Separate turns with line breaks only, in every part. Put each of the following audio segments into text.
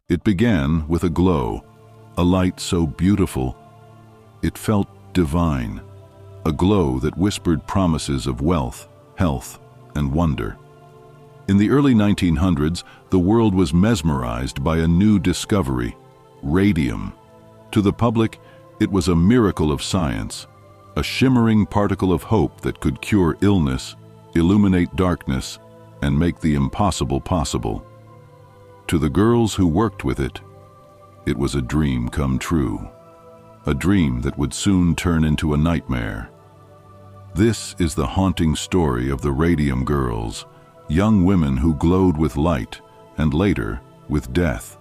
It began with a glow, a light so beautiful it felt divine, a glow that whispered promises of wealth, health, and wonder. In the early 1900s, the world was mesmerized by a new discovery, radium. To the public, it was a miracle of science, a shimmering particle of hope that could cure illness, illuminate darkness, and make the impossible possible. To the girls who worked with it, it was a dream come true, a dream that would soon turn into a nightmare. This is the haunting story of the Radium Girls, young women who glowed with light and later with death.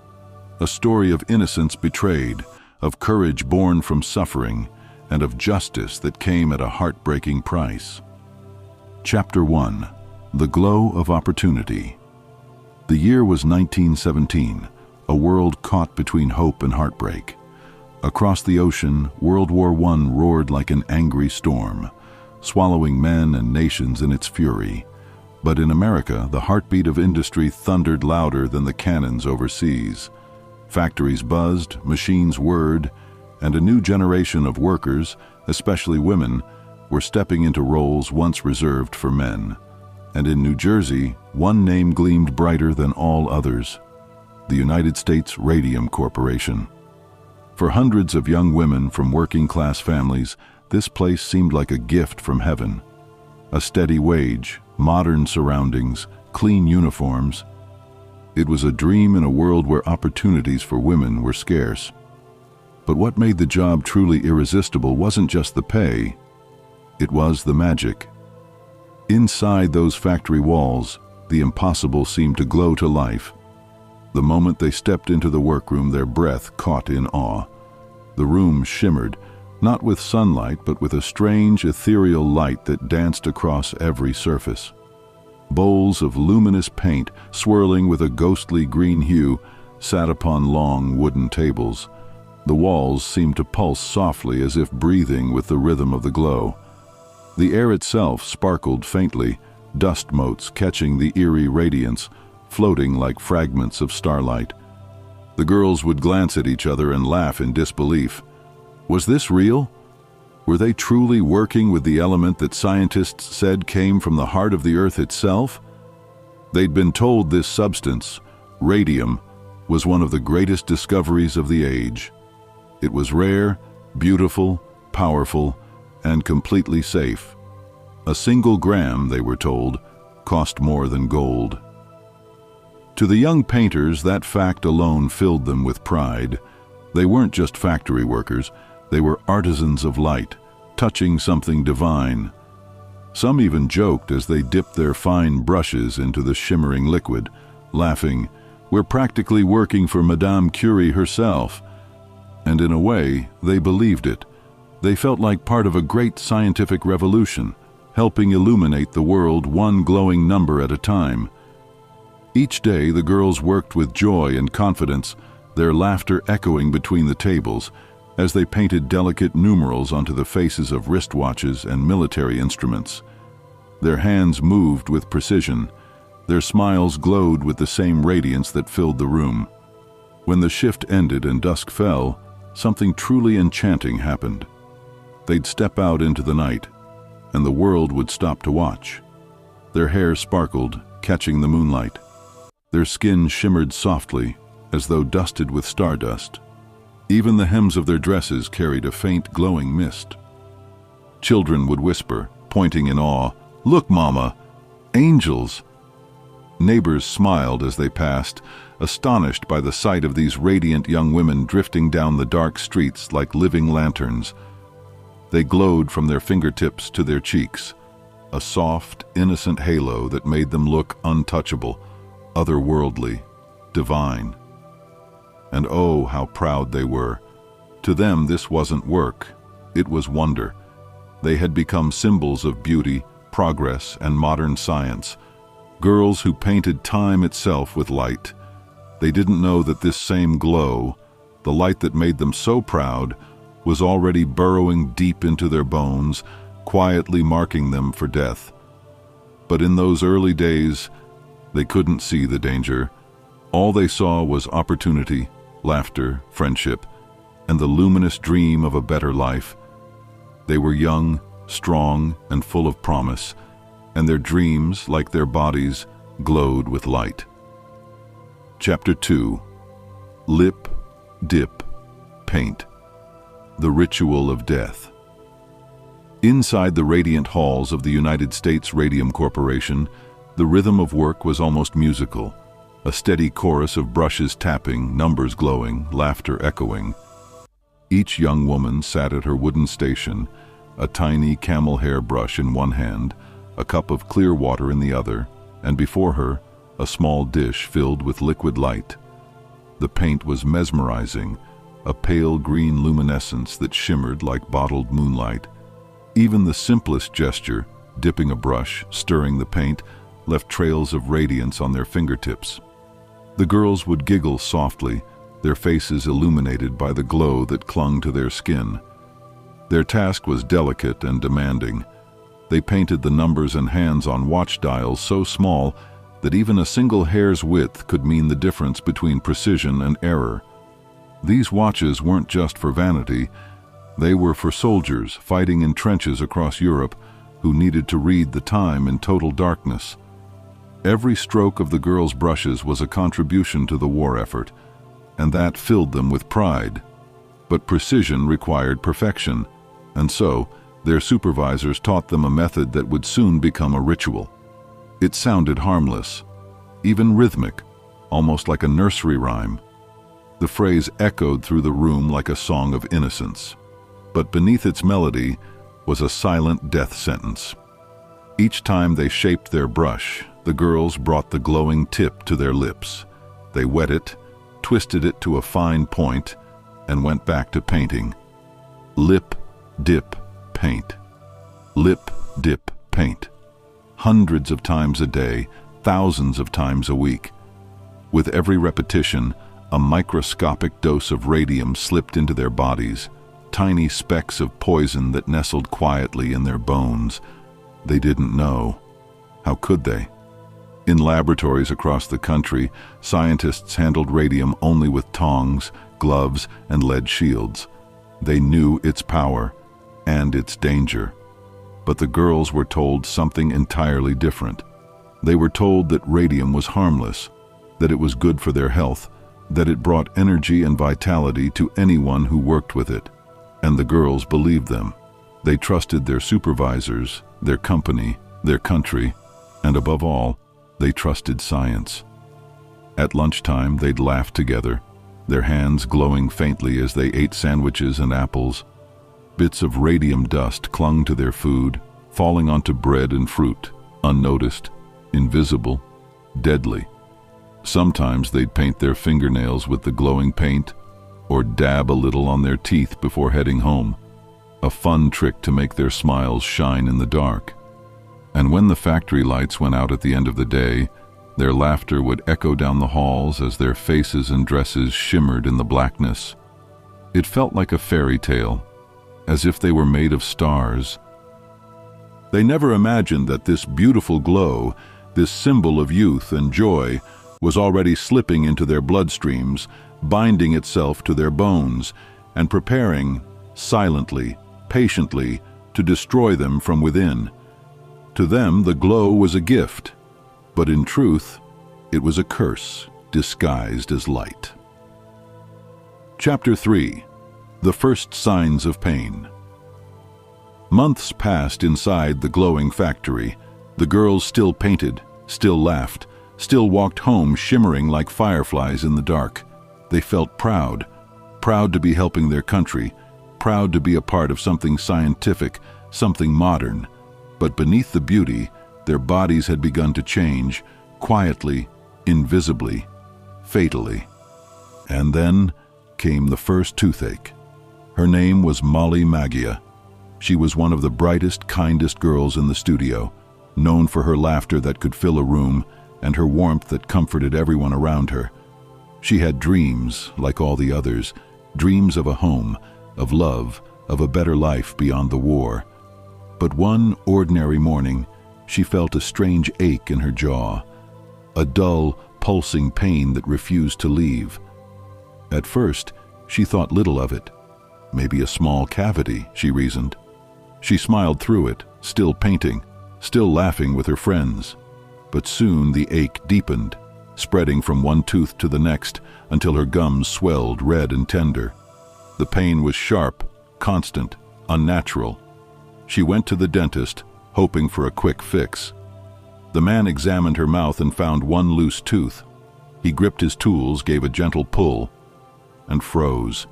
A story of innocence betrayed, of courage born from suffering, and of justice that came at a heartbreaking price. Chapter 1. The Glow of Opportunity. The year was 1917, a world caught between hope and heartbreak. Across the ocean, World War I roared like an angry storm, swallowing men and nations in its fury. But in America, the heartbeat of industry thundered louder than the cannons overseas. Factories buzzed, machines whirred, and a new generation of workers, especially women, were stepping into roles once reserved for men. And in New Jersey, one name gleamed brighter than all others: the United States Radium Corporation. For hundreds of young women from working-class families, this place seemed like a gift from heaven. A steady wage, modern surroundings, clean uniforms. It was a dream in a world where opportunities for women were scarce. But what made the job truly irresistible wasn't just the pay, it was the magic. Inside those factory walls, the impossible seemed to glow to life. The moment they stepped into the workroom, their breath caught in awe. The room shimmered, not with sunlight, but with a strange, ethereal light that danced across every surface. Bowls of luminous paint, swirling with a ghostly green hue, sat upon long wooden tables. The walls seemed to pulse softly, as if breathing with the rhythm of the glow. The air itself sparkled faintly, dust motes catching the eerie radiance, floating like fragments of starlight. The girls would glance at each other and laugh in disbelief. Was this real? Were they truly working with the element that scientists said came from the heart of the earth itself? They'd been told this substance, radium, was one of the greatest discoveries of the age. It was rare, beautiful, powerful, and completely safe. A single gram, they were told, cost more than gold. To the young painters, that fact alone filled them with pride. They weren't just factory workers, they were artisans of light, touching something divine. Some even joked as they dipped their fine brushes into the shimmering liquid, laughing, "We're practically working for Madame Curie herself." And in a way, they believed it. They felt like part of a great scientific revolution, helping illuminate the world one glowing number at a time. Each day, the girls worked with joy and confidence, their laughter echoing between the tables as they painted delicate numerals onto the faces of wristwatches and military instruments. Their hands moved with precision. Their smiles glowed with the same radiance that filled the room. When the shift ended and dusk fell, something truly enchanting happened. They'd step out into the night, and the world would stop to watch. Their hair sparkled, catching the moonlight. Their skin shimmered softly, as though dusted with stardust. Even the hems of their dresses carried a faint glowing mist. Children would whisper, pointing in awe, "Look, Mama, angels!" Neighbors smiled as they passed, astonished by the sight of these radiant young women drifting down the dark streets like living lanterns. They glowed from their fingertips to their cheeks, a soft, innocent halo that made them look untouchable, otherworldly, divine. And oh, how proud they were. To them, this wasn't work, it was wonder. They had become symbols of beauty, progress, and modern science. Girls who painted time itself with light. They didn't know that this same glow, the light that made them so proud, was already burrowing deep into their bones, quietly marking them for death. But in those early days, they couldn't see the danger, All they saw was opportunity, laughter, friendship, and the luminous dream of a better life. They were young, strong, and full of promise, and their dreams, like their bodies, glowed with light. Chapter 2. Lip, Dip, Paint. The Ritual of Death. Inside the radiant halls of the United States Radium Corporation, the rhythm of work was almost musical, a steady chorus of brushes tapping, numbers glowing, laughter echoing. Each young woman sat at her wooden station, a tiny camel hair brush in one hand, a cup of clear water in the other, and before her, a small dish filled with liquid light. The paint was mesmerizing, a pale green luminescence that shimmered like bottled moonlight. Even the simplest gesture, dipping a brush, stirring the paint, left trails of radiance on their fingertips. The girls would giggle softly, their faces illuminated by the glow that clung to their skin. Their task was delicate and demanding. They painted the numbers and hands on watch dials so small that even a single hair's width could mean the difference between precision and error. These watches weren't just for vanity. They were for soldiers fighting in trenches across Europe who needed to read the time in total darkness. Every stroke of the girls' brushes was a contribution to the war effort, and that filled them with pride. But precision required perfection, and so their supervisors taught them a method that would soon become a ritual. It sounded harmless, even rhythmic, almost like a nursery rhyme. The phrase echoed through the room like a song of innocence, but beneath its melody was a silent death sentence. Each time they shaped their brush, the girls brought the glowing tip to their lips. They wet it, twisted it to a fine point, and went back to painting. Lip, dip, paint. Lip, dip, paint. Hundreds of times a day, thousands of times a week. With every repetition, a microscopic dose of radium slipped into their bodies, tiny specks of poison that nestled quietly in their bones. They didn't know. How could they? In laboratories across the country, scientists handled radium only with tongs, gloves, and lead shields. They knew its power and its danger. But the girls were told something entirely different. They were told that radium was harmless, that it was good for their health, that it brought energy and vitality to anyone who worked with it. And the girls believed them. They trusted their supervisors, their company, their country, and above all, they trusted science. At lunchtime, they'd laugh together, their hands glowing faintly as they ate sandwiches and apples. Bits of radium dust clung to their food, falling onto bread and fruit, unnoticed, invisible, deadly. Sometimes they'd paint their fingernails with the glowing paint, or dab a little on their teeth before heading home, a fun trick to make their smiles shine in the dark. And when the factory lights went out at the end of the day, their laughter would echo down the halls as their faces and dresses shimmered in the blackness. It felt like a fairy tale, as if they were made of stars. They never imagined that this beautiful glow, this symbol of youth and joy, was already slipping into their bloodstreams, binding itself to their bones, and preparing, silently, patiently, to destroy them from within. To them, the glow was a gift, but in truth, it was a curse disguised as light. Chapter 3. The First Signs of Pain. Months passed inside the glowing factory. The girls still painted, still laughed, still walked home shimmering like fireflies in the dark. They felt proud, proud to be helping their country, proud to be a part of something scientific, something modern. But beneath the beauty, their bodies had begun to change, quietly, invisibly, fatally. And then came the first toothache. Her name was Molly Magia. She was one of the brightest, kindest girls in the studio, known for her laughter that could fill a room and her warmth that comforted everyone around her. She had dreams, like all the others, dreams of a home, of love, of a better life beyond the war. But one ordinary morning, she felt a strange ache in her jaw, a dull, pulsing pain that refused to leave. At first, she thought little of it. Maybe a small cavity, she reasoned. She smiled through it, still painting, still laughing with her friends. But soon the ache deepened, spreading from one tooth to the next until her gums swelled red and tender. The pain was sharp, constant, unnatural. She went to the dentist, hoping for a quick fix. The man examined her mouth and found one loose tooth. He gripped his tools, gave a gentle pull, and froze.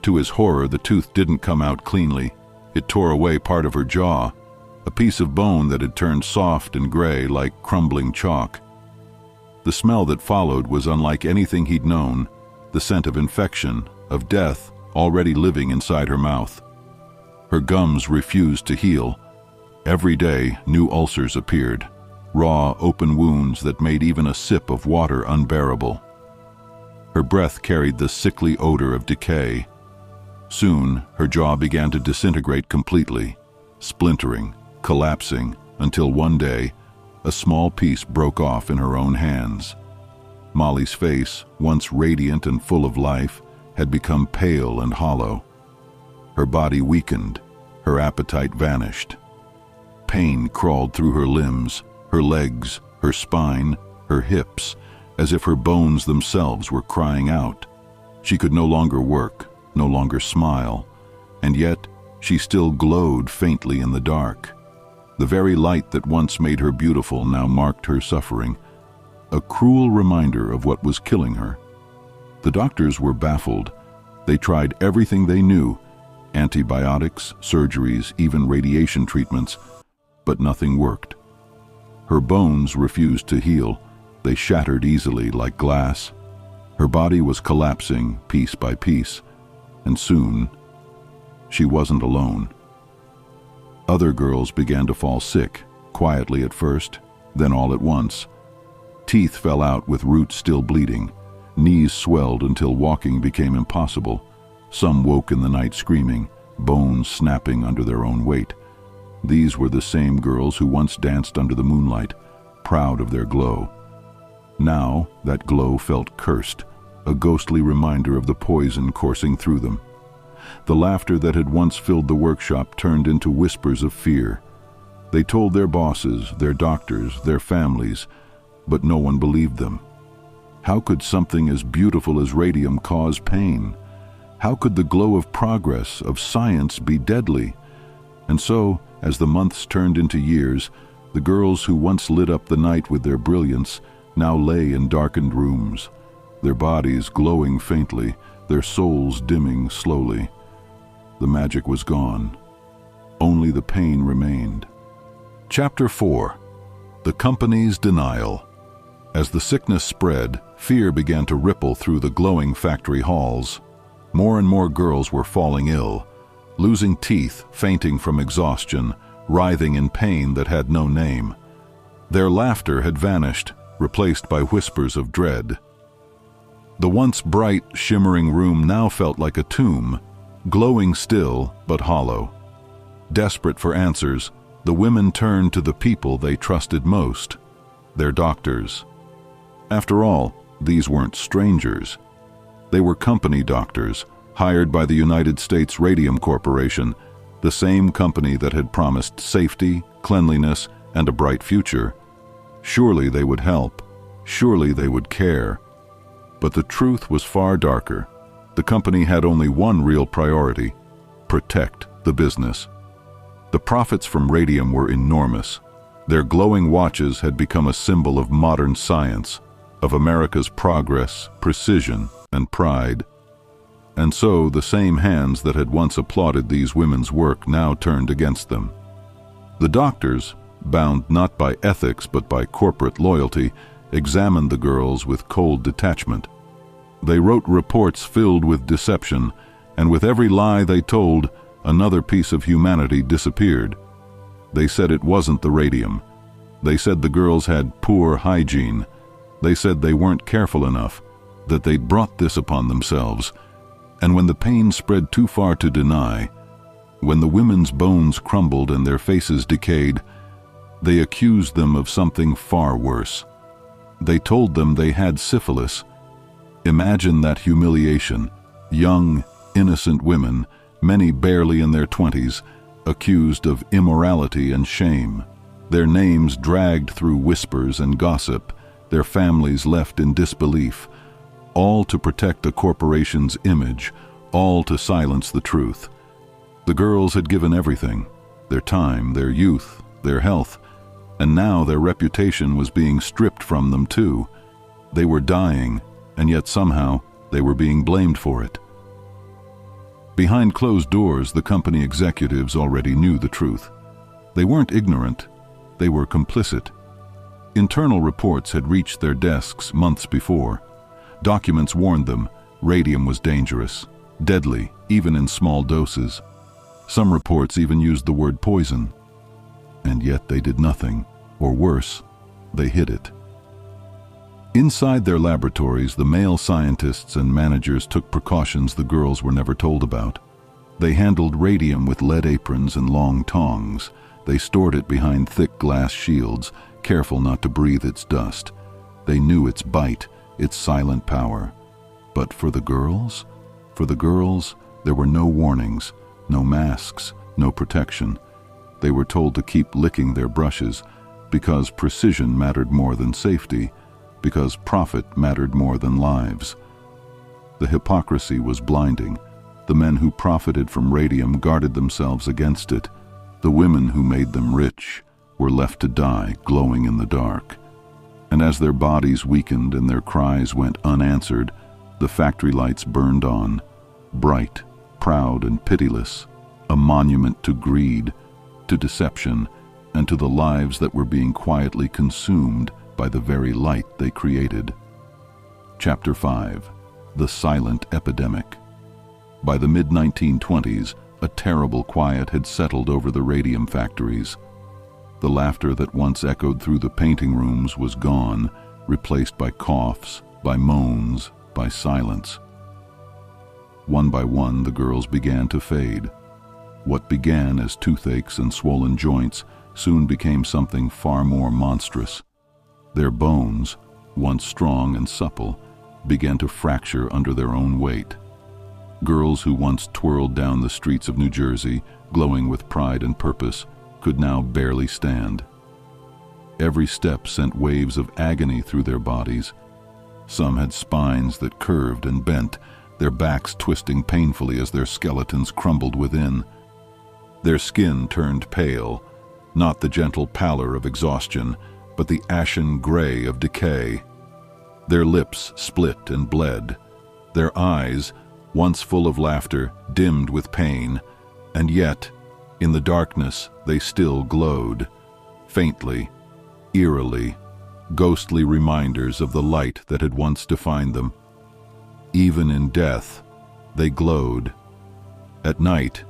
To his horror, the tooth didn't come out cleanly. It tore away part of her jaw, a piece of bone that had turned soft and gray like crumbling chalk. The smell that followed was unlike anything he'd known, the scent of infection, of death, already living inside her mouth. Her gums refused to heal. Every day, new ulcers appeared, raw, open wounds that made even a sip of water unbearable. Her breath carried the sickly odor of decay. Soon, her jaw began to disintegrate completely, splintering, collapsing, until one day, a small piece broke off in her own hands. Molly's face, once radiant and full of life, had become pale and hollow. Her body weakened, her appetite vanished. Pain crawled through her limbs, her legs, her spine, her hips, as if her bones themselves were crying out. She could no longer work, no longer smile, and yet she still glowed faintly in the dark. The very light that once made her beautiful now marked her suffering, a cruel reminder of what was killing her. The doctors were baffled. They tried everything they knew, antibiotics, surgeries, even radiation treatments, but nothing worked. Her bones refused to heal. They shattered easily like glass. Her body was collapsing piece by piece, and soon she wasn't alone. Other girls began to fall sick, quietly at first, then all at once. Teeth fell out with roots still bleeding. Knees swelled until walking became impossible. Some woke in the night screaming, bones snapping under their own weight. These were the same girls who once danced under the moonlight, proud of their glow. Now that glow felt cursed, a ghostly reminder of the poison coursing through them. The laughter that had once filled the workshop turned into whispers of fear. They told their bosses, their doctors, their families, but no one believed them. How could something as beautiful as radium cause pain? How could the glow of progress, of science, be deadly? And so, as the months turned into years, the girls who once lit up the night with their brilliance now lay in darkened rooms, their bodies glowing faintly, their souls dimming slowly. The magic was gone. Only the pain remained. Chapter 4. The Company's Denial. As the sickness spread, fear began to ripple through the glowing factory halls. More and more girls were falling ill, losing teeth, fainting from exhaustion, writhing in pain that had no name. Their laughter had vanished, replaced by whispers of dread. The once bright, shimmering room now felt like a tomb, glowing still but hollow. Desperate for answers, the women turned to the people they trusted most, their doctors. After all, these weren't strangers. They were company doctors, hired by the United States Radium Corporation, the same company that had promised safety, cleanliness, and a bright future. Surely they would help. Surely they would care. But the truth was far darker. The company had only one real priority: protect the business. The profits from radium were enormous. Their glowing watches had become a symbol of modern science, of America's progress, precision, and pride. And so the same hands that had once applauded these women's work now turned against them. The doctors, bound not by ethics but by corporate loyalty, examined the girls with cold detachment. They wrote reports filled with deception, and with every lie they told, another piece of humanity disappeared. They said it wasn't the radium. They said the girls had poor hygiene. They said they weren't careful enough, that they'd brought this upon themselves. And when the pain spread too far to deny, when the women's bones crumbled and their faces decayed, they accused them of something far worse. They told them they had syphilis. Imagine that humiliation. Young, innocent women, many barely in their 20s, accused of immorality and shame. Their names dragged through whispers and gossip, their families left in disbelief, all to protect a corporation's image, all to silence the truth. The girls had given everything, their time, their youth, their health, and now their reputation was being stripped from them too. They were dying, and yet somehow they were being blamed for it. Behind closed doors, the company executives already knew the truth. They weren't ignorant, they were complicit. Internal reports had reached their desks months before. Documents warned them radium was dangerous, deadly, even in small doses. Some reports even used the word poison. And yet they did nothing, or worse, they hid it. Inside their laboratories, the male scientists and managers took precautions the girls were never told about. They handled radium with lead aprons and long tongs. They stored it behind thick glass shields, careful not to breathe its dust. They knew its bite, its silent power. But for the girls? For the girls, there were no warnings, no masks, no protection. They were told to keep licking their brushes because precision mattered more than safety, because profit mattered more than lives. The hypocrisy was blinding. The men who profited from radium guarded themselves against it. The women who made them rich were left to die glowing in the dark. And as their bodies weakened and their cries went unanswered, the factory lights burned on, bright, proud, and pitiless, a monument to greed, to deception, and to the lives that were being quietly consumed by the very light they created. Chapter 5. The Silent Epidemic. By the mid-1920s, a terrible quiet had settled over the radium factories. The laughter that once echoed through the painting rooms was gone, replaced by coughs, by moans, by silence. One by one, the girls began to fade. What began as toothaches and swollen joints soon became something far more monstrous. Their bones, once strong and supple, began to fracture under their own weight. Girls who once twirled down the streets of New Jersey, glowing with pride and purpose, could now barely stand. Every step sent waves of agony through their bodies. Some had spines that curved and bent, their backs twisting painfully as their skeletons crumbled within. Their skin turned pale, not the gentle pallor of exhaustion, but the ashen gray of decay. Their lips split and bled. Their eyes, once full of laughter, dimmed with pain, and yet, in the darkness, they still glowed, faintly, eerily, ghostly reminders of the light that had once defined them. Even in death, they glowed. At night,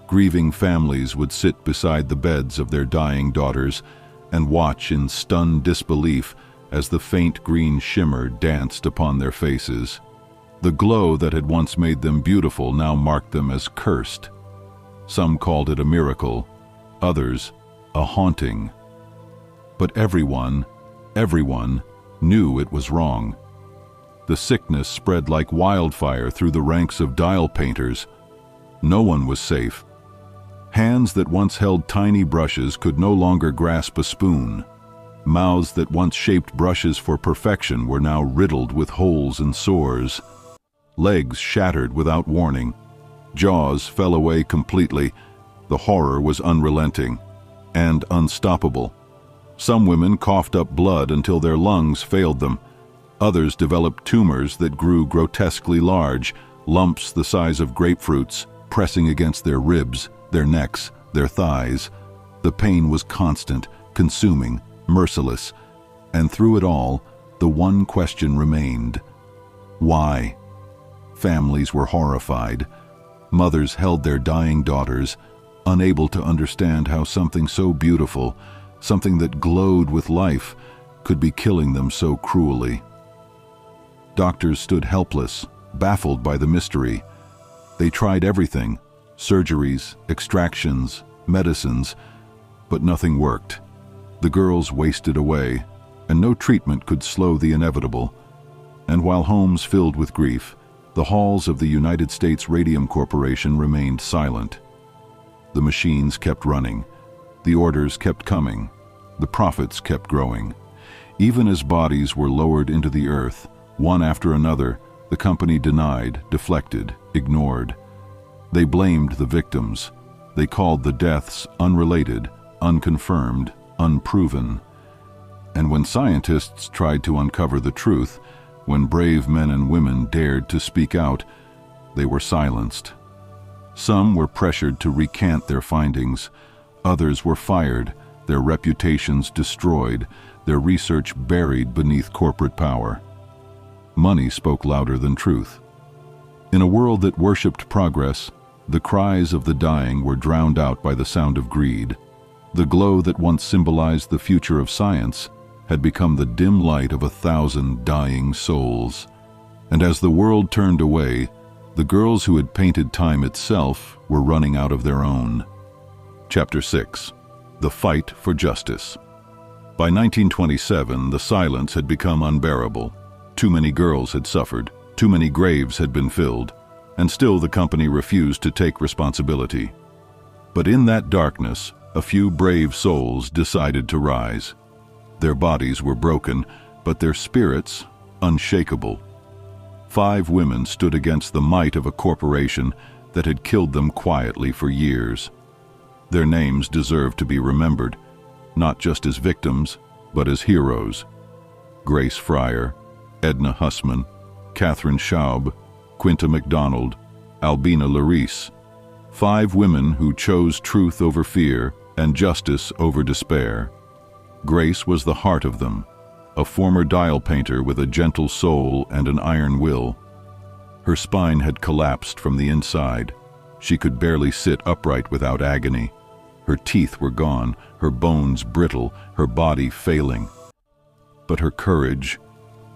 grieving families would sit beside the beds of their dying daughters and watch in stunned disbelief as the faint green shimmer danced upon their faces. The glow that had once made them beautiful now marked them as cursed. Some called it a miracle, others a haunting. But everyone knew it was wrong. The sickness spread like wildfire through the ranks of dial painters. No one was safe. Hands that once held tiny brushes could no longer grasp a spoon. Mouths that once shaped brushes for perfection were now riddled with holes and sores. Legs shattered without warning. Jaws fell away completely. The horror was unrelenting and unstoppable. Some women coughed up blood until their lungs failed them. Others developed tumors that grew grotesquely large, lumps the size of grapefruits, pressing against their ribs, their necks, their thighs. The pain was constant, consuming, merciless, and through it all, the one question remained: why? Families were horrified. Mothers held their dying daughters, unable to understand how something so beautiful, something that glowed with life, could be killing them so cruelly. Doctors stood helpless, baffled by the mystery. They tried everything: surgeries, extractions, medicines, but nothing worked. The girls wasted away. and no treatment could slow the inevitable. And while homes filled with grief, the halls of the United States Radium Corporation remained silent. The machines kept running, the orders kept coming, the profits kept growing. Even as bodies were lowered into the earth, one after another, the company denied, deflected, ignored. They blamed the victims. They called the deaths unrelated, unconfirmed, unproven. And when scientists tried to uncover the truth, when brave men and women dared to speak out, they were silenced. Some were pressured to recant their findings. Others were fired, their reputations destroyed, their research buried beneath corporate power. Money spoke louder than truth. In a world that worshipped progress, the cries of the dying were drowned out by the sound of greed. The glow that once symbolized the future of science had become the dim light of 1,000 dying souls. And as the world turned away, the girls who had painted time itself were running out of their own. Chapter 6. The Fight for Justice. By 1927, the silence had become unbearable. Too many girls had suffered, too many graves had been filled, and still the company refused to take responsibility. But in that darkness, a few brave souls decided to rise. Their bodies were broken, but their spirits unshakable. 5 women stood against the might of a corporation that had killed them quietly for years. Their names deserve to be remembered, not just as victims, but as heroes. Grace Fryer, Edna Hussman, Catherine Schaub, Quinta MacDonald, Albina Larice. 5 women who chose truth over fear and justice over despair. Grace was the heart of them, a former dial painter with a gentle soul and an iron will. Her spine had collapsed from the inside. She could barely sit upright without agony. Her teeth were gone, her bones brittle, her body failing. But her courage,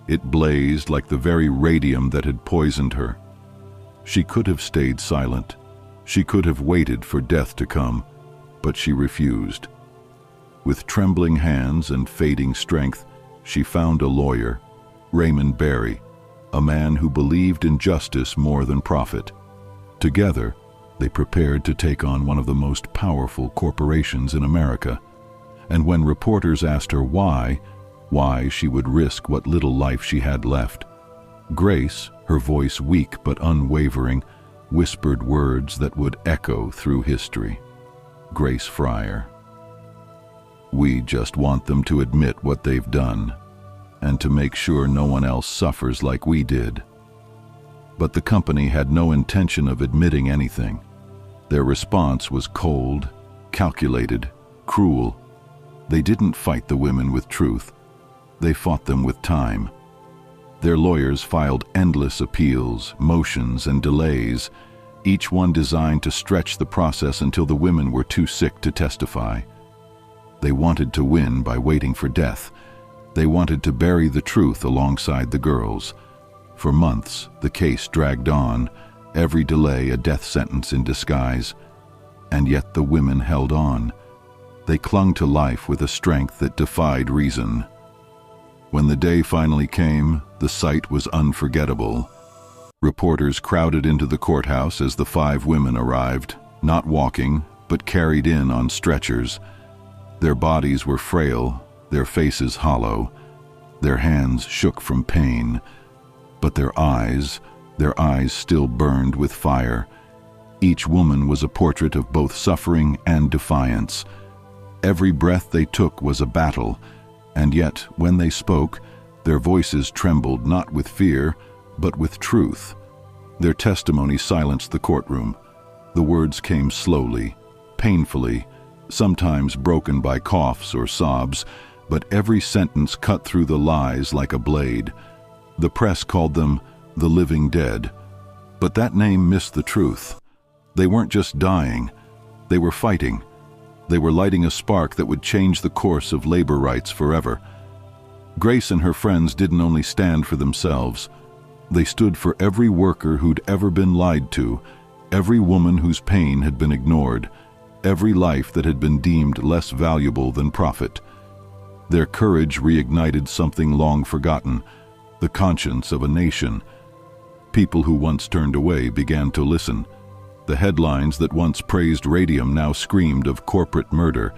it blazed like the very radium that had poisoned her. She could have stayed silent. She could have waited for death to come, but she refused. With trembling hands and fading strength, she found a lawyer, Raymond Barry, a man who believed in justice more than profit. Together, they prepared to take on one of the most powerful corporations in America. And when reporters asked her why she would risk what little life she had left, Grace, her voice weak but unwavering, whispered words that would echo through history. Grace Fryer. We just want them to admit what they've done, and to make sure no one else suffers like we did. But the company had no intention of admitting anything. Their response was cold, calculated, cruel. They didn't fight the women with truth. They fought them with time. Their lawyers filed endless appeals, motions, and delays, each one designed to stretch the process until the women were too sick to testify. They wanted to win by waiting for death. They wanted to bury the truth alongside the girls. For months, the case dragged on, every delay a death sentence in disguise. And yet the women held on. They clung to life with a strength that defied reason. When the day finally came, the sight was unforgettable. Reporters crowded into the courthouse as the 5 women arrived, not walking, but carried in on stretchers. Their bodies were frail, their faces hollow, their hands shook from pain, but their eyes still burned with fire. Each woman was a portrait of both suffering and defiance. Every breath they took was a battle, and yet, when they spoke, their voices trembled not with fear, but with truth. Their testimony silenced the courtroom. The words came slowly, painfully, sometimes broken by coughs or sobs, but every sentence cut through the lies like a blade. The press called them the living dead, but that name missed the truth. They weren't just dying, they were fighting. They were lighting a spark that would change the course of labor rights forever. Grace and her friends didn't only stand for themselves. They stood for every worker who'd ever been lied to, every woman whose pain had been ignored, every life that had been deemed less valuable than profit. Their courage reignited something long forgotten, the conscience of a nation. People who once turned away began to listen. The headlines that once praised radium now screamed of corporate murder.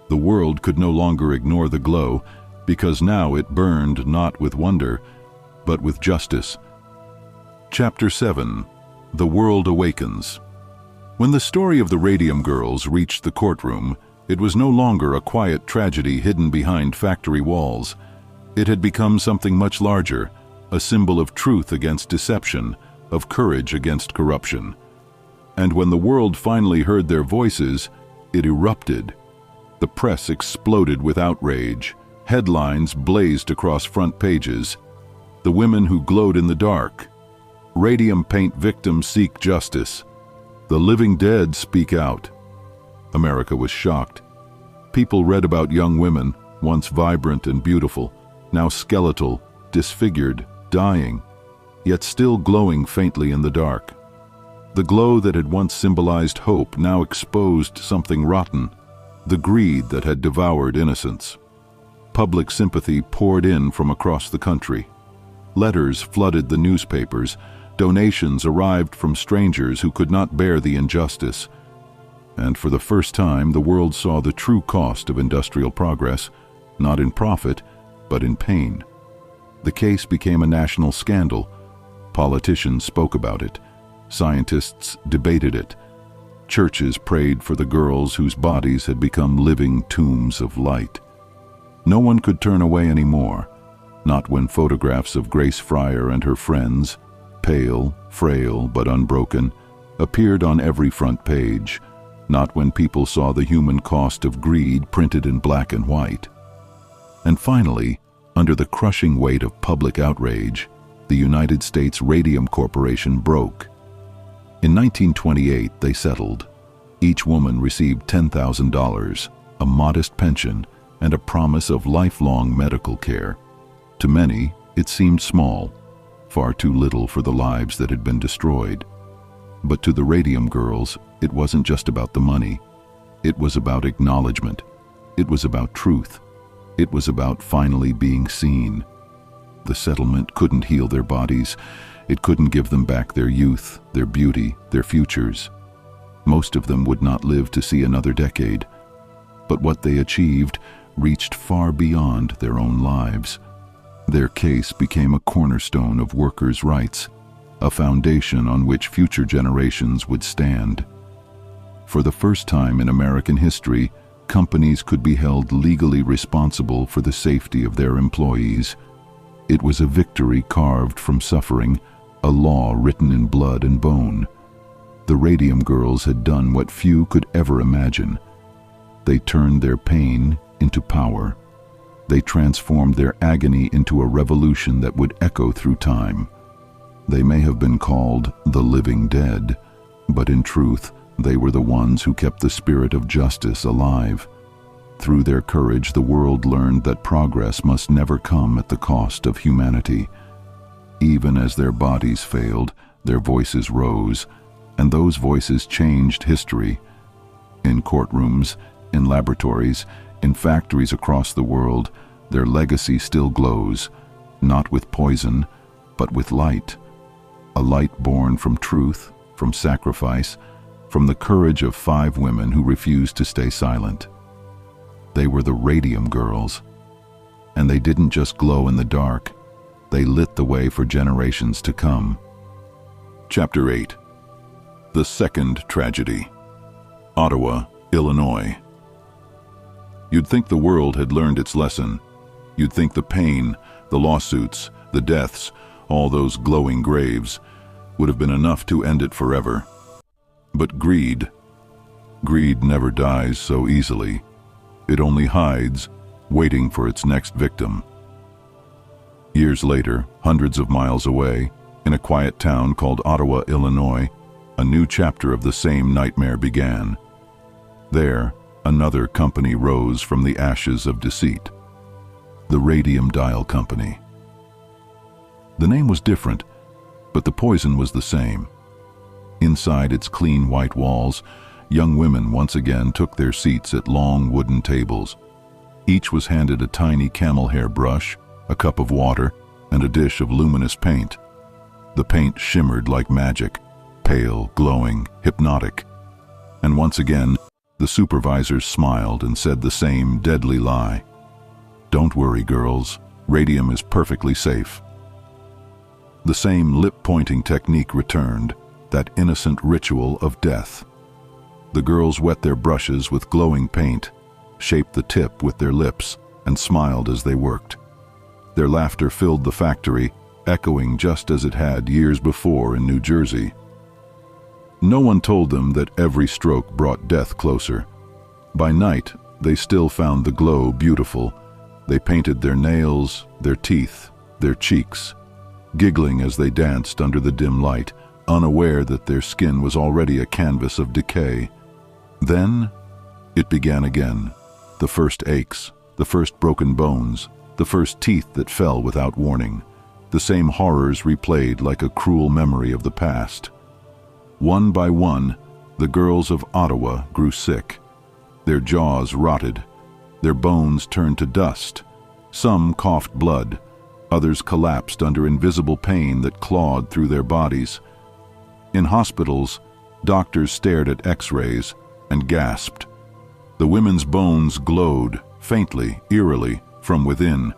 The world could no longer ignore the glow, because now it burned not with wonder, but with justice. Chapter 7. The World Awakens. When the story of the Radium Girls reached the courtroom, it was no longer a quiet tragedy hidden behind factory walls. It had become something much larger, a symbol of truth against deception, of courage against corruption. And when the world finally heard their voices, it erupted. The press exploded with outrage. Headlines blazed across front pages. The women who glowed in the dark. Radium paint victims seek justice. The living dead speak out. America was shocked. People read about young women, once vibrant and beautiful, now skeletal, disfigured, dying, yet still glowing faintly in the dark. The glow that had once symbolized hope now exposed something rotten, the greed that had devoured innocence. Public sympathy poured in from across the country. Letters flooded the newspapers. Donations arrived from strangers who could not bear the injustice. And for the first time, the world saw the true cost of industrial progress, not in profit, but in pain. The case became a national scandal. Politicians spoke about it. Scientists debated it. Churches prayed for the girls whose bodies had become living tombs of light. No one could turn away anymore, not when photographs of Grace Fryer and her friends, pale, frail, but unbroken, appeared on every front page, not when people saw the human cost of greed printed in black and white. And finally, under the crushing weight of public outrage, the United States Radium Corporation broke. In 1928, they settled. Each woman received $10,000, a modest pension, and a promise of lifelong medical care. To many, it seemed small, far too little for the lives that had been destroyed. But to the Radium Girls, it wasn't just about the money. It was about acknowledgement. It was about truth. It was about finally being seen. The settlement couldn't heal their bodies. It couldn't give them back their youth, their beauty, their futures. Most of them would not live to see another decade. But what they achieved reached far beyond their own lives. Their case became a cornerstone of workers' rights, a foundation on which future generations would stand. For the first time in American history, companies could be held legally responsible for the safety of their employees. It was a victory carved from suffering, a law written in blood and bone. The Radium Girls had done what few could ever imagine. They turned their pain into power. They transformed their agony into a revolution that would echo through time. They may have been called the living dead, but in truth, they were the ones who kept the spirit of justice alive. Through their courage, the world learned that progress must never come at the cost of humanity. Even as their bodies failed, their voices rose, and those voices changed history. In courtrooms, in laboratories, in factories across the world, their legacy still glows, not with poison, but with light. A light born from truth, from sacrifice, from the courage of 5 women who refused to stay silent. They were the Radium Girls, and they didn't just glow in the dark. They lit the way for generations to come. Chapter 8. The Second Tragedy. Ottawa, Illinois. You'd think the world had learned its lesson. You'd think the pain, the lawsuits, the deaths, all those glowing graves, would have been enough to end it forever. But greed never dies so easily. It only hides, waiting for its next victim. Years later, hundreds of miles away, in a quiet town called Ottawa, Illinois, a new chapter of the same nightmare began. There, another company rose from the ashes of deceit. The Radium Dial Company. The name was different, but the poison was the same. Inside its clean white walls, young women once again took their seats at long wooden tables. Each was handed a tiny camel hair brush, a cup of water, and a dish of luminous paint. The paint shimmered like magic, pale, glowing, hypnotic. And once again, the supervisors smiled and said the same deadly lie. "Don't worry, girls. Radium is perfectly safe." The same lip-pointing technique returned, that innocent ritual of death. The girls wet their brushes with glowing paint, shaped the tip with their lips, and smiled as they worked. Their laughter filled the factory, echoing just as it had years before in New Jersey. No one told them that every stroke brought death closer. By night, they still found the glow beautiful. They painted their nails, their teeth, their cheeks, giggling as they danced under the dim light, unaware that their skin was already a canvas of decay. Then, it began again. The first aches, the first broken bones, the first teeth that fell without warning. The same horrors replayed like a cruel memory of the past. One by one, the girls of Ottawa grew sick. Their jaws rotted. Their bones turned to dust. Some coughed blood. Others collapsed under invisible pain that clawed through their bodies. In hospitals, doctors stared at X-rays and gasped. The women's bones glowed, faintly, eerily, from within.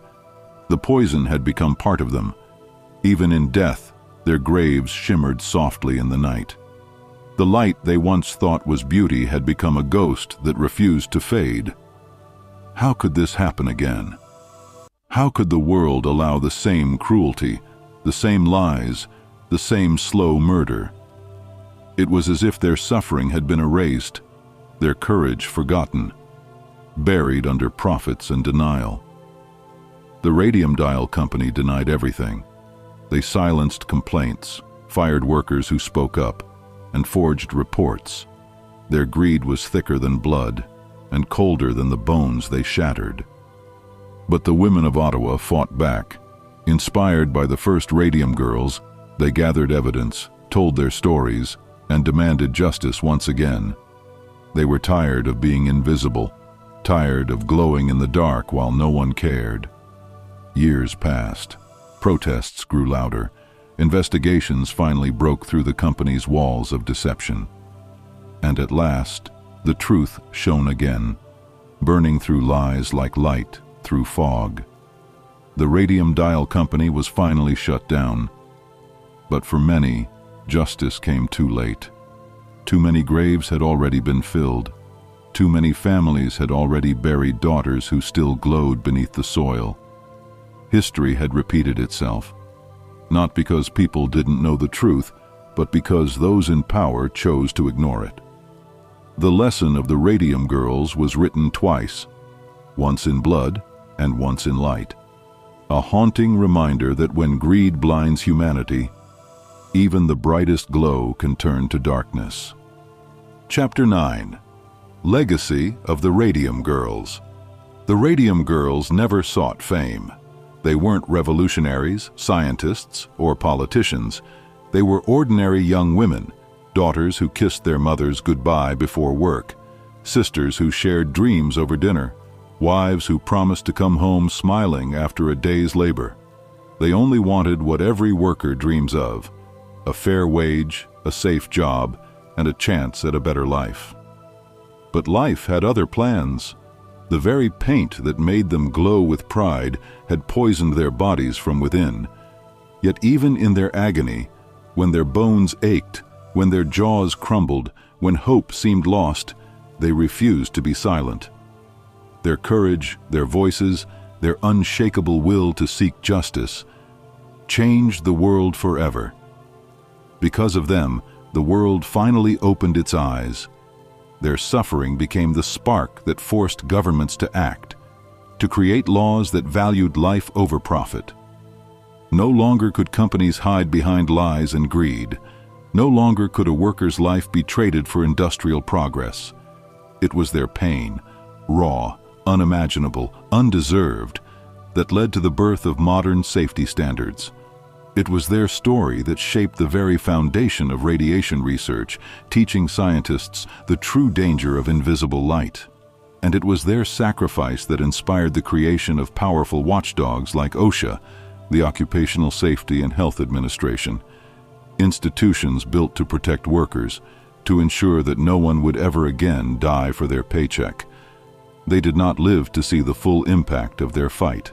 The poison had become part of them. Even in death, their graves shimmered softly in the night. The light they once thought was beauty had become a ghost that refused to fade. How could this happen again? How could the world allow the same cruelty, the same lies, the same slow murder? It was as if their suffering had been erased, their courage forgotten, buried under profits and denial. The Radium Dial Company denied everything. They silenced complaints, fired workers who spoke up, and forged reports. Their greed was thicker than blood, and colder than the bones they shattered. But the women of Ottawa fought back. Inspired by the first Radium Girls, they gathered evidence, told their stories, and demanded justice once again. They were tired of being invisible, tired of glowing in the dark while no one cared. Years passed. Protests grew louder. Investigations finally broke through the company's walls of deception. And at last, the truth shone again, burning through lies like light through fog. The Radium Dial Company was finally shut down. But for many, justice came too late. Too many graves had already been filled. Too many families had already buried daughters who still glowed beneath the soil. History had repeated itself. Not because people didn't know the truth, but because those in power chose to ignore it. The lesson of the Radium Girls was written twice, once in blood and once in light. A haunting reminder that when greed blinds humanity, even the brightest glow can turn to darkness. Chapter 9. Legacy of the Radium Girls. The Radium Girls never sought fame. They weren't revolutionaries, scientists, or politicians. They were ordinary young women, daughters who kissed their mothers goodbye before work, sisters who shared dreams over dinner, wives who promised to come home smiling after a day's labor. They only wanted what every worker dreams of: a fair wage, a safe job, and a chance at a better life. But life had other plans. The very paint that made them glow with pride had poisoned their bodies from within. Yet even in their agony, when their bones ached, when their jaws crumbled, when hope seemed lost, they refused to be silent. Their courage, their voices, their unshakable will to seek justice changed the world forever. Because of them, the world finally opened its eyes. Their suffering became the spark that forced governments to act, to create laws that valued life over profit. No longer could companies hide behind lies and greed. No longer could a worker's life be traded for industrial progress. It was their pain, raw, unimaginable, undeserved, that led to the birth of modern safety standards. It was their story that shaped the very foundation of radiation research, teaching scientists the true danger of invisible light. And it was their sacrifice that inspired the creation of powerful watchdogs like OSHA, the Occupational Safety and Health Administration, institutions built to protect workers, to ensure that no one would ever again die for their paycheck. They did not live to see the full impact of their fight.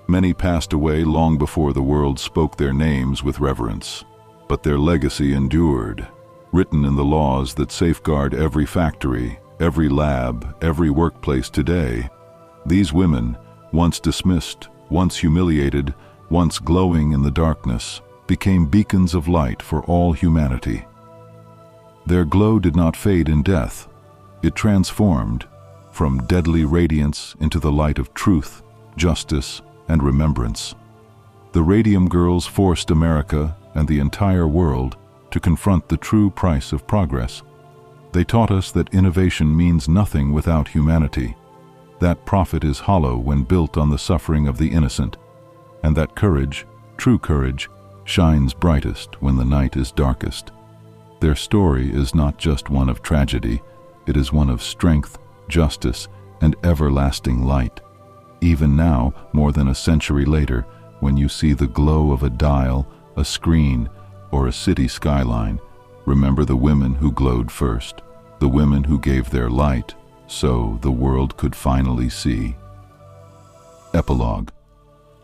Many passed away long before the world spoke their names with reverence, but their legacy endured, written in the laws that safeguard every factory, every lab, every workplace today. These women, once dismissed, once humiliated, once glowing in the darkness, became beacons of light for all humanity. Their glow did not fade in death. It transformed from deadly radiance into the light of truth, justice, and remembrance. The Radium Girls forced America and the entire world to confront the true price of progress. They taught us that innovation means nothing without humanity, that profit is hollow when built on the suffering of the innocent, and that courage, true courage, shines brightest when the night is darkest. Their story is not just one of tragedy, it is one of strength, justice, and everlasting light. Even now, more than a century later, when you see the glow of a dial, a screen, or a city skyline, remember the women who glowed first, the women who gave their light so the world could finally see. Epilogue: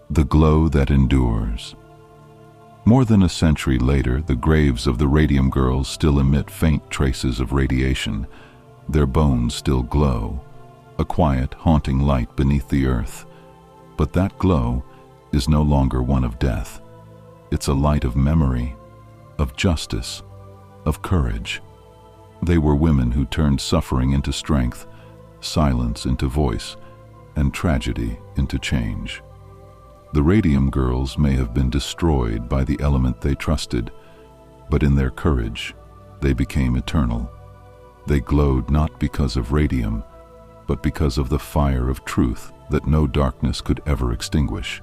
The glow that endures. More than a century later, the graves of the Radium Girls still emit faint traces of radiation. Their bones still glow, a quiet, haunting light beneath the earth. But that glow is no longer one of death. It's a light of memory, of justice, of courage. They were women who turned suffering into strength, silence into voice, and tragedy into change. The Radium Girls may have been destroyed by the element they trusted, but in their courage, they became eternal. They glowed not because of radium, but because of the fire of truth that no darkness could ever extinguish.